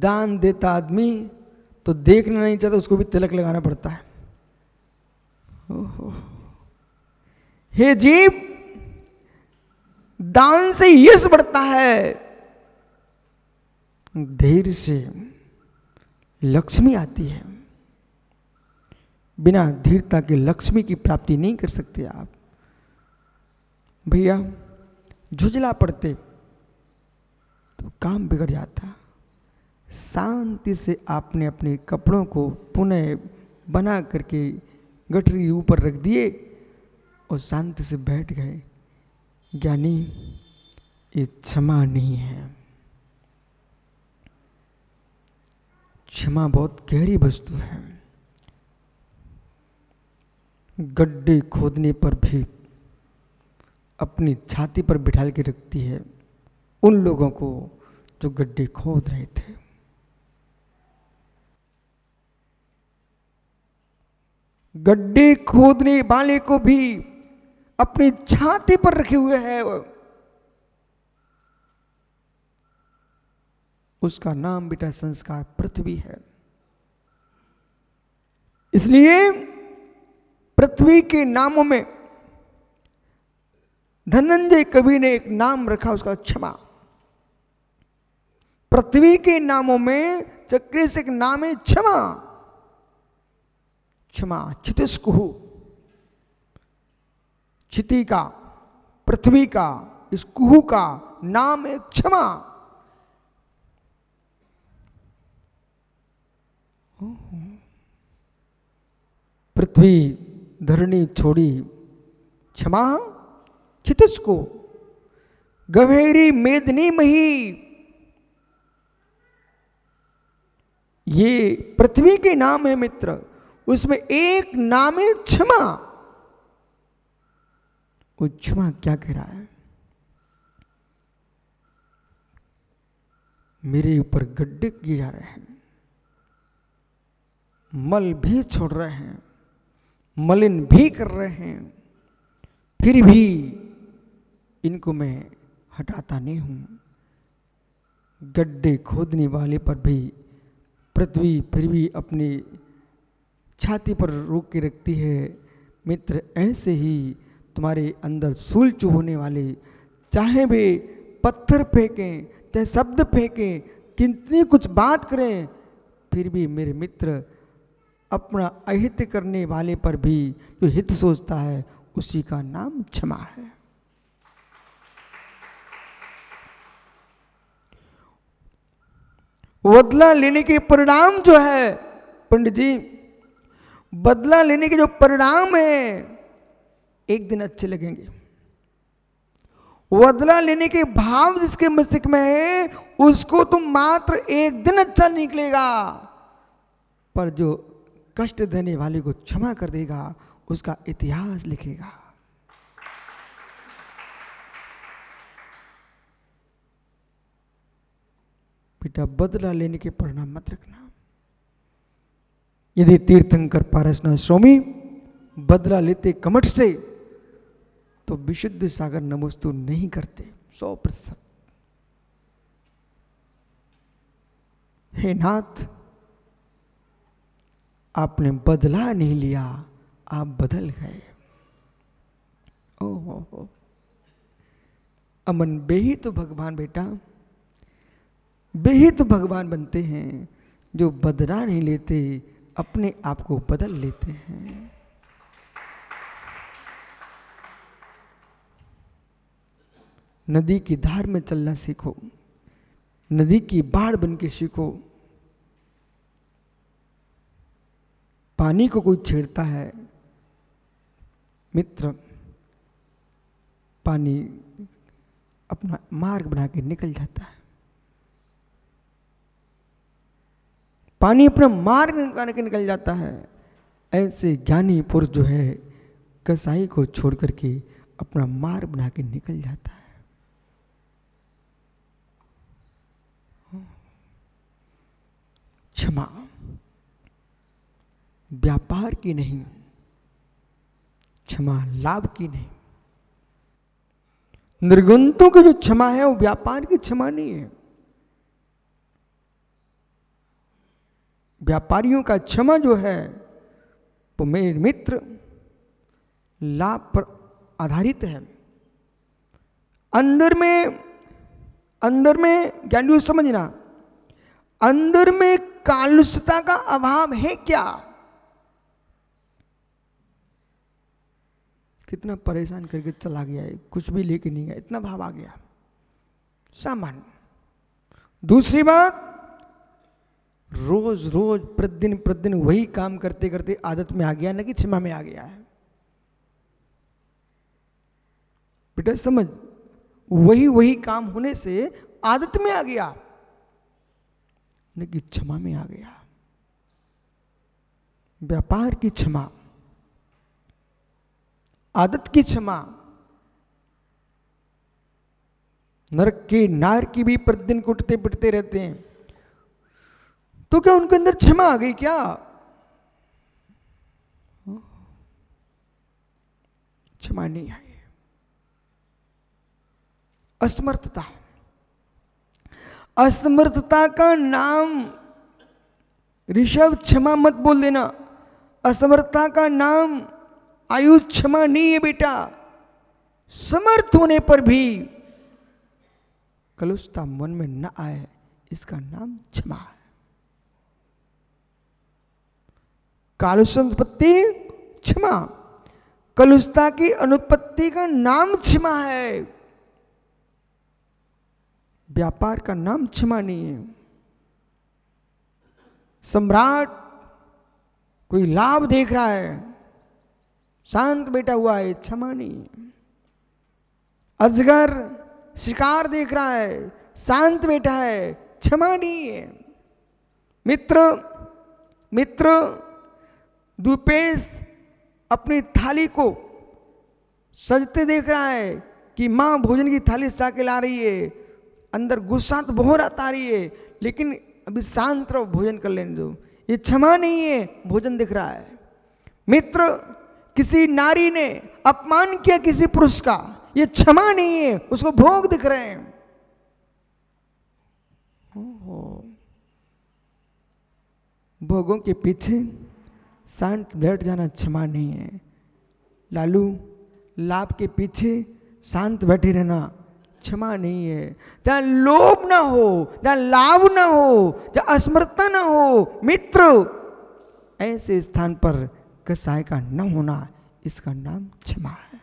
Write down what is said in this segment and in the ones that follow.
दान देता आदमी तो देखना नहीं चाहता, उसको भी तिलक लगाना पड़ता है। ओहो। हे जीव, दान से यश बढ़ता है, धैर्य से लक्ष्मी आती है। बिना धीरता के लक्ष्मी की प्राप्ति नहीं कर सकते आप। भैया झुंझला पड़ते तो काम बिगड़ जाता। शांति से आपने अपने कपड़ों को पुनः बना करके गठरी ऊपर रख दिए और शांति से बैठ गए। ज्ञानी, ये क्षमा नहीं है। क्षमा बहुत गहरी वस्तु है। गड्ढे खोदने पर भी अपनी छाती पर बिठा के रखती है उन लोगों को जो गड्ढे खोद रहे थे। गड्ढे खोदने वाले को भी अपनी छाती पर रखे हुए है। उसका नाम बेटा संस्कार पृथ्वी है। इसलिए पृथ्वी के नामों में धनंजय कवि ने एक नाम रखा, उसका क्षमा। पृथ्वी के नामों में चक्रे से एक नाम है क्षमा। क्षमा क्षितिस्कुहु, क्षिति का, पृथ्वी का, इस कुहू का नाम है क्षमा। पृथ्वी धरणी छोड़ी क्षमा क्षितिस्को, गवेरी मेदनी मही। ये पृथ्वी के नाम है मित्र, उसमें एक नाम है क्षमा। वो क्षमा क्या कह रहा है? मेरे ऊपर गड्ढे किए जा रहे हैं, मल भी छोड़ रहे हैं, मलिन भी कर रहे हैं, फिर भी इनको मैं हटाता नहीं हूं। गड्ढे खोदने वाले पर भी पृथ्वी फिर भी अपनी छाती पर रोक के रखती है। मित्र, ऐसे ही तुम्हारे अंदर सूल चुभने वाले चाहे वे पत्थर फेंकें, चाहे शब्द फेंकें, कितनी कुछ बात करें, फिर भी मेरे मित्र अपना अहित करने वाले पर भी जो हित सोचता है उसी का नाम क्षमा है। बदला लेने के परिणाम जो है पंडित जी, बदला लेने के जो परिणाम है एक दिन अच्छे लगेंगे। बदला लेने के भाव जिसके मस्तिष्क में है उसको तुम मात्र एक दिन अच्छा निकलेगा, पर जो कष्ट देने वाले को क्षमा कर देगा उसका इतिहास लिखेगा। बेटा बदला लेने के परिणाम मत रखना। यदि तीर्थंकर पारसनाथ स्वामी बदला लेते कमठ से तो विशुद्ध सागर नमोस्तु नहीं करते 100%। हे नाथ, आपने बदला नहीं लिया, आप बदल गए। ओहो, अमन बेही तो भगवान बेटा, बेही तो भगवान बनते हैं जो बदला नहीं लेते, अपने आप को बदल लेते हैं। नदी की धार में चलना सीखो, नदी की बाढ़ बन के सीखो। पानी को कोई छेड़ता है मित्र, पानी अपना मार्ग बना के निकल जाता है। पानी अपना मार्ग बना के निकल जाता है। ऐसे ज्ञानी पुरुष जो है कसाई को छोड़ करके अपना मार्ग बना के निकल जाता है। क्षमा व्यापार की नहीं, क्षमा लाभ की नहीं। निर्गुणों की जो क्षमा है वो व्यापार की क्षमा नहीं है। व्यापारियों का क्षमा जो है वो मेरे मित्र लाभ पर आधारित है। अंदर में ज्ञान योग समझना, अंदर में कालुषता का अभाव है क्या? कितना परेशान करके चला गया है, कुछ भी लेके नहीं गया, इतना भाव आ गया, सामान्य। दूसरी बात, रोज रोज प्रतिदिन वही काम करते करते आदत में आ गया, न कि क्षमा में आ गया है। बेटा समझ, वही काम होने से आदत में आ गया, न कि क्षमा में आ गया। व्यापार की क्षमा, आदत की क्षमा। नरक के नार की भी प्रतिदिन कुटते पिटते रहते हैं, तो क्या उनके अंदर क्षमा आ गई क्या? क्षमा नहीं आई। असमर्थता, असमर्थता का नाम ऋषभ क्षमा मत बोल देना। असमर्थता का नाम आयुष क्षमा नहीं है बेटा। समर्थ होने पर भी कलुषता मन में न आए, इसका नाम क्षमा है। कालुषोत्पत्ति क्षमा, कलुषता की अनुत्पत्ति का नाम क्षमा है। व्यापार का नाम क्षमा नहीं है। सम्राट कोई लाभ देख रहा है, शांत बैठा हुआ है, क्षमा नहीं है। अजगर शिकार देख रहा है, शांत बैठा है, क्षमा नहीं है। मित्र दुपेश अपनी थाली को सजते देख रहा है कि मां भोजन की थाली सजा के ला रही है, अंदर गुस्सा तो बहुत आता रही है, लेकिन अभी शांत रहो, भोजन कर लेने दो। ये क्षमा नहीं है, भोजन दिख रहा है। मित्र, किसी नारी ने अपमान किया किसी पुरुष का, ये क्षमा नहीं है, उसको भोग दिख रहे हैं। भोगों के पीछे शांत बैठ जाना क्षमा नहीं है। लालू, लाभ के पीछे शांत बैठे रहना क्षमा नहीं है। जहां लोभ ना हो, जहां लाभ ना हो, जहां असमर्थता ना हो, मित्र, ऐसे स्थान पर कसाय का न होना, इसका नाम क्षमा है।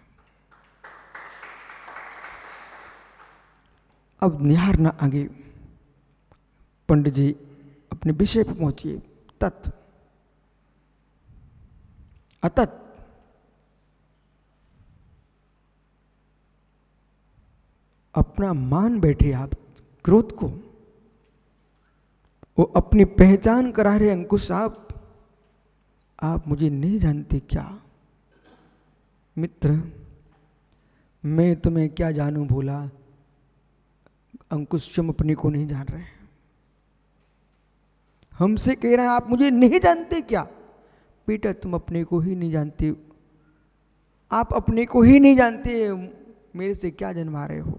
अब निहारना आगे। पंडित जी अपने विषय पर पहुंचिए। तत् अतत्, अपना मान बैठे आप क्रोध को, वो अपनी पहचान करा रहे अंकुश साहब, आप मुझे नहीं जानते क्या? मित्र, मैं तुम्हें क्या जानूं भोला, अंकुश तुम अपने को नहीं जान रहे, हमसे कह रहे हैं आप मुझे नहीं जानते क्या? बेटा तुम अपने को ही नहीं जानते, आप अपने को ही नहीं जानते, मेरे से क्या जनवा रहे हो?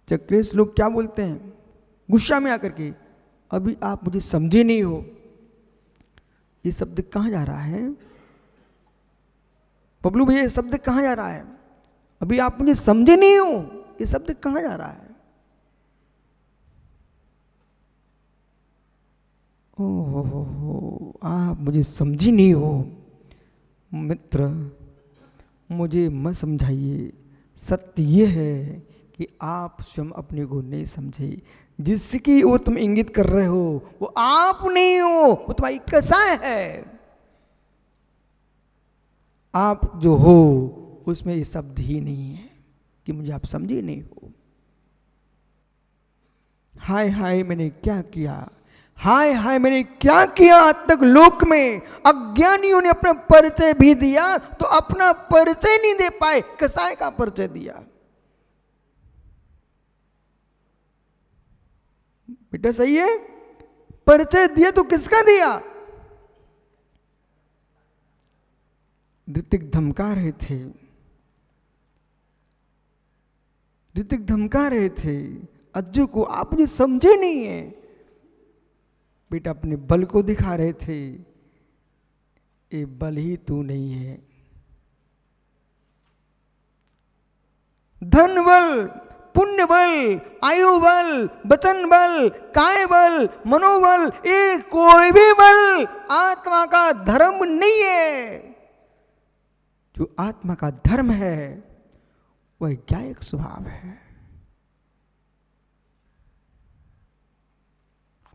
चक्रेश लोग क्या बोलते हैं गुस्सा में आकर के, अभी आप मुझे समझे नहीं हो। ये शब्द कहाँ जा रहा है बबलू भैया? ये शब्द कहाँ जा रहा है? अभी आप मुझे समझे नहीं हो, ये शब्द कहाँ जा रहा है? ओहो, आप मुझे समझी नहीं हो। मित्र, मुझे मत समझाइए। सत्य ये है कि आप स्वयं अपने को नहीं समझे। जिसकी वो तुम इंगित कर रहे हो वो आप नहीं हो, वो तुम्हारी कसाय है। आप जो हो उसमें ये शब्द ही नहीं है कि मुझे आप समझे नहीं हो। हाय हाय मैंने क्या किया, हाय हाय मैंने क्या किया। आज तक लोक में अज्ञानियों ने अपना परिचय भी दिया तो अपना परिचय नहीं दे पाए, कसाय का परिचय दिया। बेटा सही है, परिचय दिया तो किसका दिया? ऋतिक धमका रहे थे, ऋतिक धमका रहे थे अज्जू को, आप मुझे समझे नहीं है। बेटा अपने बल को दिखा रहे थे, ये बल ही तू नहीं है। धन बल, पुण्य बल, आयु बल, वचन बल, काय बल, मनोबल, ये कोई भी बल आत्मा का धर्म नहीं है। जो आत्मा का धर्म है वह ज्ञायक स्वभाव है,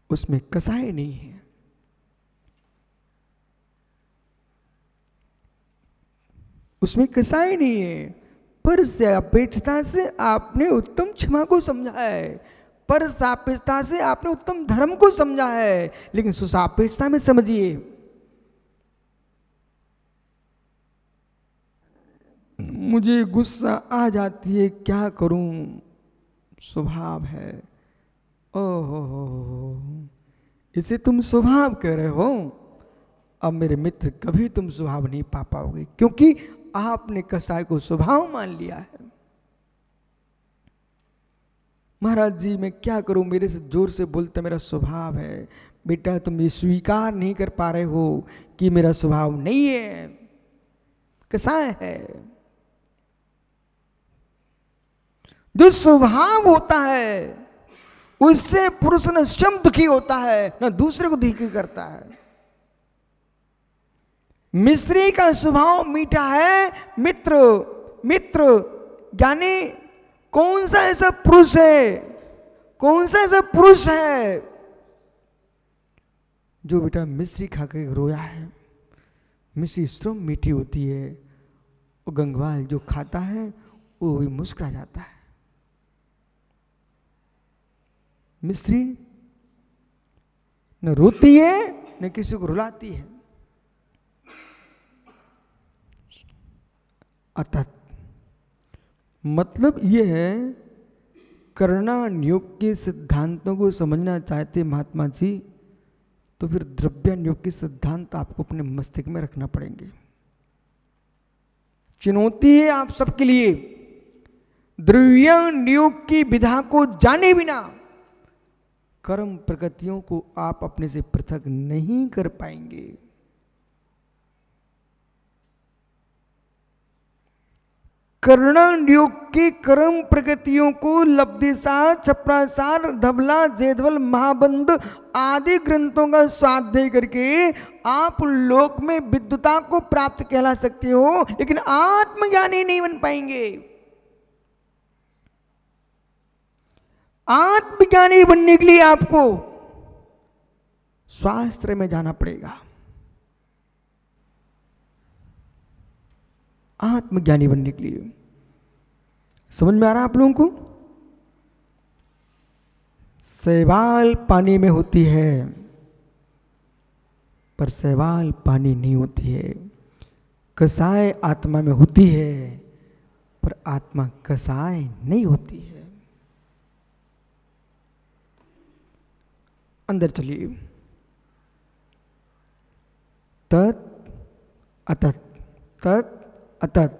उसमें कसाई नहीं है। उसमें कसाई नहीं है। पर सापेक्षता से आपने उत्तम क्षमा को समझा है, पर सापेक्षता से आपने उत्तम धर्म को समझा है, लेकिन सुसापेक्षता में समझिए। मुझे गुस्सा आ जाती है, क्या करूं, स्वभाव है। ओहो, इसे तुम स्वभाव कह रहे हो। अब मेरे मित्र कभी तुम स्वभाव नहीं पा पाओगे, क्योंकि आपने कसाय को स्वभाव मान लिया है। महाराज जी मैं क्या करूं, मेरे से जोर से बोलते मेरा स्वभाव है। बेटा तुम ये स्वीकार नहीं कर पा रहे हो कि मेरा स्वभाव नहीं है, कसाय है। जो स्वभाव होता है उससे पुरुष न स्वयं दुखी होता है न दूसरे को दुखी करता है। मिस्री का स्वभाव मीठा है। मित्र मित्र यानी कौन सा ऐसा पुरुष है, कौन सा ऐसा पुरुष है जो बेटा मिश्री खा के रोया है। मिश्री स्वयं मीठी होती है, वो गंगवाल जो खाता है वो भी मुस्कुरा जाता है। मिश्री न रोती है न किसी को रुलाती है। अतः मतलब यह है, कर्णान योग के सिद्धांतों को समझना चाहते महात्मा जी तो फिर द्रव्यान योग के सिद्धांत आपको अपने मस्तिष्क में रखना पड़ेंगे। चुनौती है आप सबके लिए। द्रव्यान योग की विधा को जाने बिना कर्म प्रगतियों को आप अपने से पृथक नहीं कर पाएंगे। कर्णान योग की कर्म प्रगतियों को लब्धिसार, छपरासार, धबला, जेधवल, महाबंध आदि ग्रंथों का स्वाध्याय करके आप लोक में विद्वता को प्राप्त कहला सकते हो, लेकिन आत्मज्ञानी नहीं बन पाएंगे। आत्मज्ञानी बनने के लिए आपको शास्त्र में जाना पड़ेगा। आत्मज्ञानी बनने के लिए समझ में आ रहा है आप लोगों को? शैवाल पानी में होती है पर शैवाल पानी नहीं होती है। कसाय आत्मा में होती है पर आत्मा कसाय नहीं होती है। अंदर चलिए। तत् अतत्, तत् अतत्,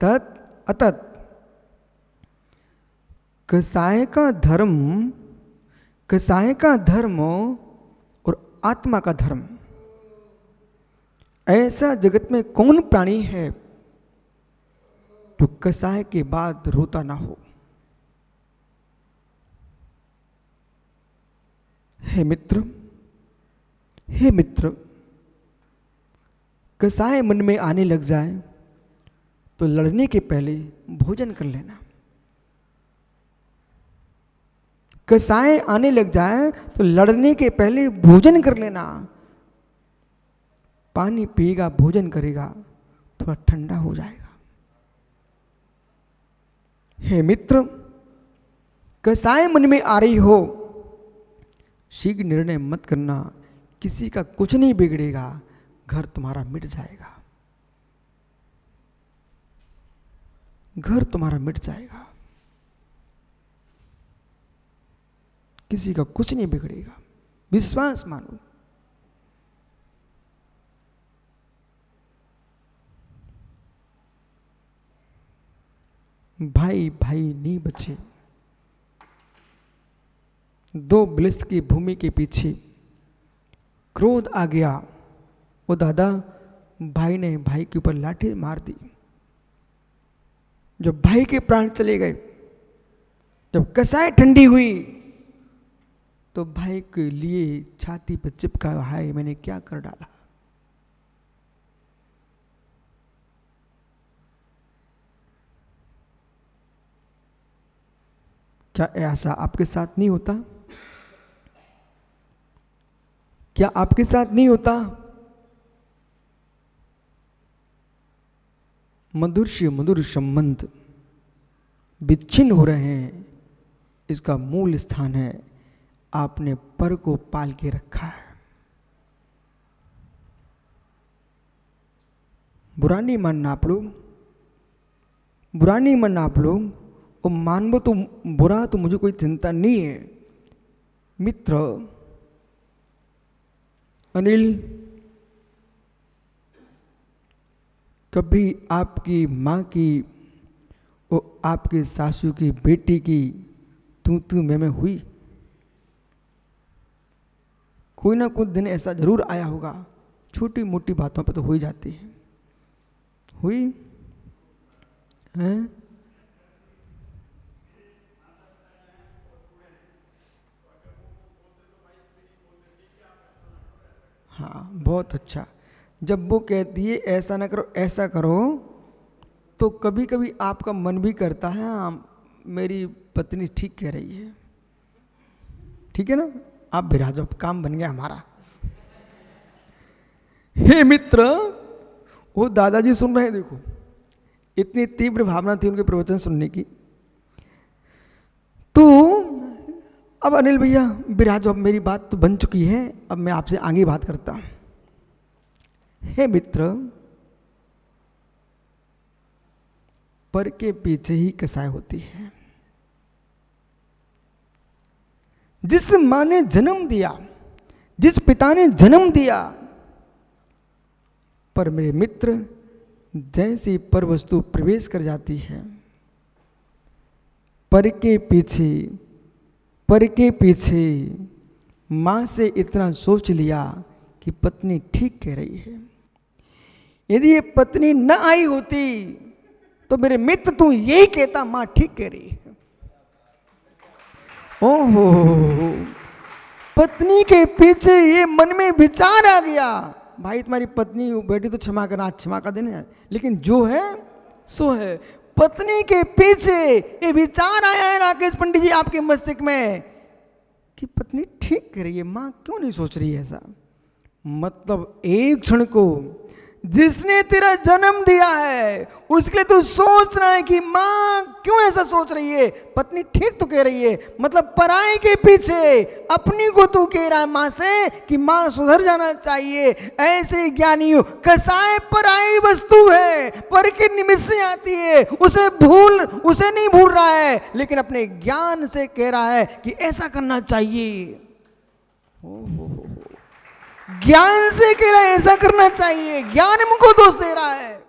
तत् अतत्। कसाय का धर्म, कसाय का धर्म और आत्मा का धर्म, ऐसा जगत में कौन प्राणी है जो कसाय के बाद रोता ना हो? हे मित्र, हे मित्र, कसाय मन में आने लग जाए तो लड़ने के पहले भोजन कर लेना। कसाय आने लग जाए तो लड़ने के पहले भोजन कर लेना। पानी पिएगा, भोजन करेगा, थोड़ा ठंडा हो जाएगा। हे मित्र, कसाय मन में आ रही हो, शीघ्र निर्णय मत करना। किसी का कुछ नहीं बिगड़ेगा, घर तुम्हारा मिट जाएगा, घर तुम्हारा मिट जाएगा। किसी का कुछ नहीं बिगड़ेगा, विश्वास मानो। भाई भाई नहीं बचे। दो बलिष्ठ की भूमि के पीछे क्रोध आ गया। वो दादा भाई ने भाई के ऊपर लाठी मार दी। जब भाई के प्राण चले गए, जब कसाई ठंडी हुई, तो भाई के लिए छाती पर चिपका, हाय मैंने क्या कर डाला। क्या ऐसा आपके साथ नहीं होता? क्या आपके साथ नहीं होता? मधुर से मधुर संबंध विच्छिन्न हो रहे हैं। इसका मूल स्थान है आपने पर को पाल के रखा है। बुरा नहीं मानना आप लोग, बुरा नहीं मानना आप लोग। और मान लो तो बुरा, तो मुझे कोई चिंता नहीं है। मित्र अनिल, कभी आपकी माँ की और आपके सासू की बेटी की तू मैं हुई? कोई ना कोई दिन ऐसा जरूर आया होगा। छोटी मोटी बातों पे तो हो ही जाती है। हुई हैं? हाँ, बहुत अच्छा। जब वो कहती है ऐसा ना करो ऐसा करो, तो कभी कभी आपका मन भी करता है हाँ मेरी पत्नी ठीक कह रही है। ठीक है ना? आप बिरा जाओ, काम बन गया हमारा। हे मित्र, वो दादाजी सुन रहे हैं, देखो इतनी तीव्र भावना थी उनके प्रवचन सुनने की। तो अब अनिल भैया बिराजो, अब मेरी बात तो बन चुकी है, अब मैं आपसे आगे बात करता हूं। हे मित्र, पर के पीछे ही कसाई होती है। जिस मां ने जन्म दिया, जिस पिता ने जन्म दिया, पर मेरे मित्र जैसी पर वस्तु प्रवेश कर जाती है, पर के पीछे मां से इतना सोच लिया कि पत्नी ठीक कह रही है। यदि ये पत्नी न आई होती तो मेरे मित्र तू यही कहता मां ठीक कह रही है। ओहो, पत्नी के पीछे ये मन में विचार आ गया, भाई तुम्हारी पत्नी बेटी तो क्षमा करना, क्षमा का दिन है, लेकिन जो है सो है। पत्नी के पीछे ये विचार आया है राकेश पंडित जी आपके मस्तिष्क में कि पत्नी ठीक कर रही है, मां क्यों नहीं सोच रही है ऐसा। मतलब एक क्षण को जिसने तेरा जन्म दिया है उसके लिए तू सोच रहा है कि मां क्यों ऐसा सोच रही है, पत्नी ठीक तो कह रही है। मतलब पराई के पीछे अपनी को तू कह रहा है मां से कि मां सुधर जाना चाहिए। ऐसे ज्ञानी हो, कसाय पराई वस्तु है, पर के निमित्त से आती है, उसे नहीं भूल रहा है, लेकिन अपने ज्ञान से कह रहा है कि ऐसा करना चाहिए। ज्ञान से कह रहा है ऐसा करना चाहिए, ज्ञान हमको दोष दे रहा है।